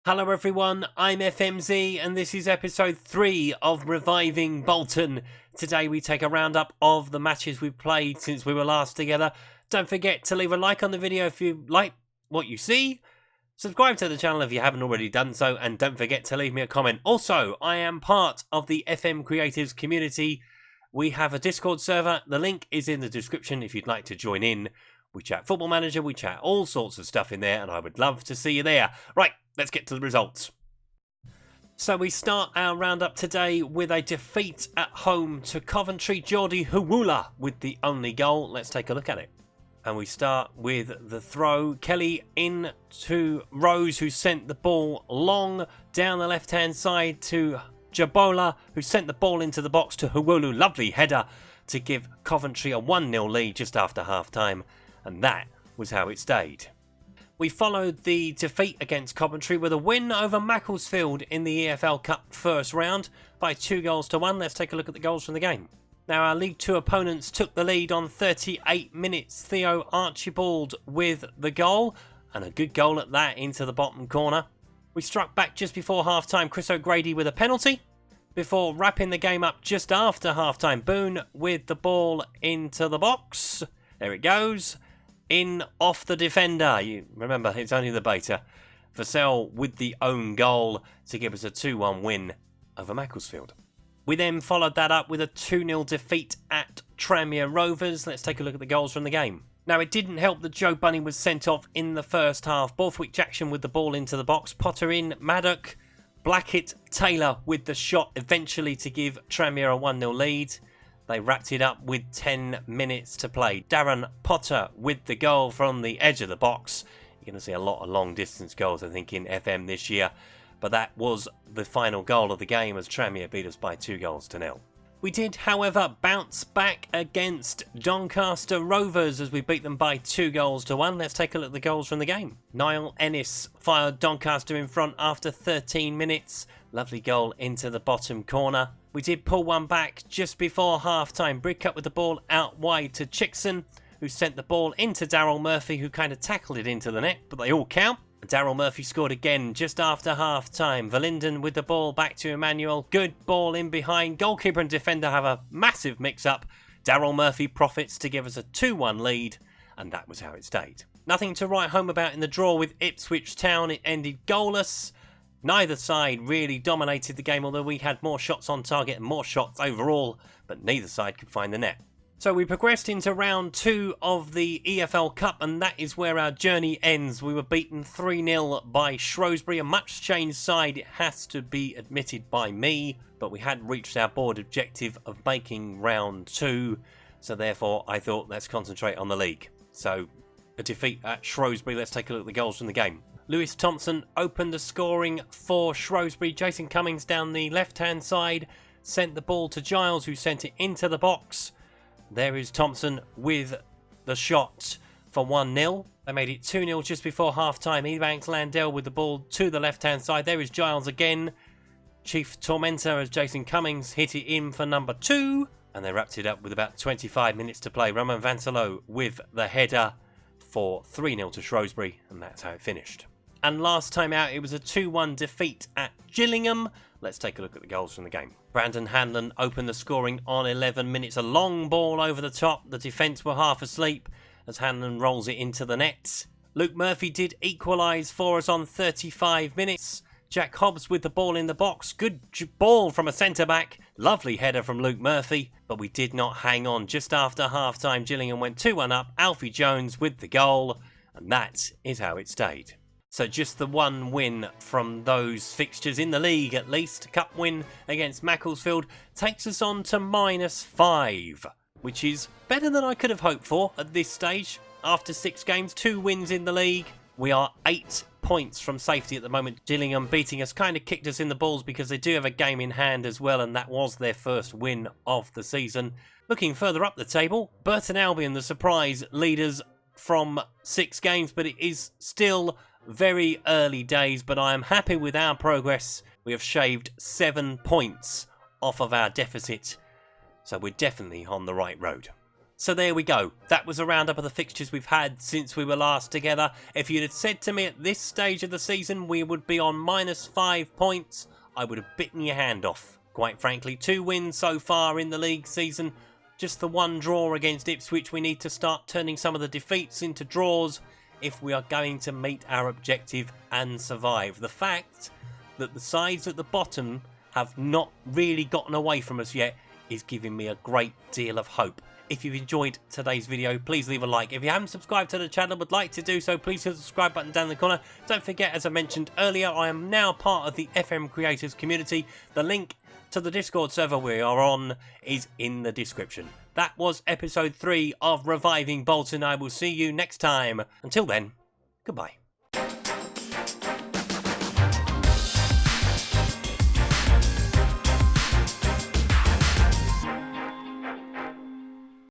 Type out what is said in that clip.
Hello everyone, I'm FMZ and this is episode 3 of Reviving Bolton. Today we take a roundup of the matches we've played since we were last together. Don't forget to leave a like on the video if you like what you see. Subscribe to the channel if you haven't already done so, and don't forget to leave me a comment. Also, I am part of the FM Creatives community. We have a Discord server, the link is in the description if you'd like to join in. We chat Football Manager, we chat all sorts of stuff in there, and I would love to see you there. Right, let's get to the results. So we start our roundup today with a defeat at home to Coventry. Jordi Hawula with the only goal. Let's take a look at it. And we start with the throw. Kelly in to Rose, who sent the ball long down the left-hand side to Jabola, who sent the ball into the box to Hawulu. Lovely header to give Coventry a 1-0 lead just after half-time. And that was how it stayed. We followed the defeat against Coventry with a win over Macclesfield in the EFL Cup first round by 2-1. Let's take a look at the goals from the game. Now our League 2 opponents took the lead on 38 minutes. Theo Archibald with the goal, and a good goal at that into the bottom corner. We struck back just before half-time. Chris O'Grady with a penalty. Before wrapping the game up just after half-time, Boone with the ball into the box. There it goes. In off the defender. You remember, it's only the beta. Vassell with the own goal to give us a 2-1 win over Macclesfield. We then followed that up with a 2-0 defeat at Tranmere Rovers. Let's take a look at the goals from the game. Now, it didn't help that Joe Bunny was sent off in the first half. Borthwick Jackson with the ball into the box. Potter in, Maddock, Blackett, Taylor with the shot eventually to give Tranmere a 1-0 lead. They wrapped it up with 10 minutes to play. Darren Potter with the goal from the edge of the box. You're going to see a lot of long distance goals, I think, in FM this year. But that was the final goal of the game as Tranmere beat us by 2-0. We did, however, bounce back against Doncaster Rovers as we beat them by 2-1. Let's take a look at the goals from the game. Niall Ennis fired Doncaster in front after 13 minutes. Lovely goal into the bottom corner. We did pull one back just before half-time. Bridcut with the ball out wide to Chickson, who sent the ball into Daryl Murphy, who kind of tackled it into the net, but they all count. Daryl Murphy scored again just after half-time. Verlinden with the ball back to Emmanuel. Good ball in behind. Goalkeeper and defender have a massive mix-up. Daryl Murphy profits to give us a 2-1 lead, and that was how it stayed. Nothing to write home about in the draw with Ipswich Town. It ended goalless. Neither side really dominated the game, although we had more shots on target and more shots overall, but neither side could find the net. So we progressed into round 2 of the EFL Cup, and that is where our journey ends. We were beaten 3-0 by Shrewsbury, a much changed side, it has to be admitted by me, but we had reached our board objective of making round 2, so therefore I thought let's concentrate on the league. So a defeat at Shrewsbury. Let's take a look at the goals from the game. Lewis Thompson opened the scoring for Shrewsbury. Jason Cummings down the left-hand side sent the ball to Giles, who sent it into the box. There is Thompson with the shot for 1-0. They made it 2-0 just before half-time. Ebanks Landell with the ball to the left-hand side. There is Giles again. Chief Tormentor as Jason Cummings hit it in for number 2. And they wrapped it up with about 25 minutes to play. Roman Vansalo with the header for 3-0 to Shrewsbury. And that's how it finished. And last time out, it was a 2-1 defeat at Gillingham. Let's take a look at the goals from the game. Brandon Hanlon opened the scoring on 11 minutes. A long ball over the top. The defence were half asleep as Hanlon rolls it into the net. Luke Murphy did equalise for us on 35 minutes. Jack Hobbs with the ball in the box. Good ball from a centre-back. Lovely header from Luke Murphy. But we did not hang on. Just after half-time, Gillingham went 2-1 up. Alfie Jones with the goal. And that is how it stayed. So just the one win from those fixtures in the league, at least. Cup win against Macclesfield takes us on to -5, which is better than I could have hoped for at this stage. After 6 games, 2 wins in the league. We are 8 points from safety at the moment. Gillingham beating us kind of kicked us in the balls because they do have a game in hand as well, and that was their first win of the season. Looking further up the table, Burton Albion, the surprise leaders from 6 games, but it is still very early days, but I am happy with our progress. We have shaved 7 points off of our deficit, so we're definitely on the right road. So there we go. That was a roundup of the fixtures we've had since we were last together. If you'd have said to me at this stage of the season we would be on -5 points, I would have bitten your hand off. Quite frankly, 2 wins so far in the league season. Just the 1 draw against Ipswich. We need to start turning some of the defeats into draws if we are going to meet our objective and survive. The fact that the sides at the bottom have not really gotten away from us yet is giving me a great deal of hope. If you've enjoyed today's video, please leave a like. If you haven't subscribed to the channel and would like to do so, please hit the subscribe button down in the corner. Don't forget, as I mentioned earlier, I am now part of the FM Creators community. The link to the Discord server we are on is in the description. That was episode 3 of Reviving Bolton. I will see you next time. Until then, goodbye.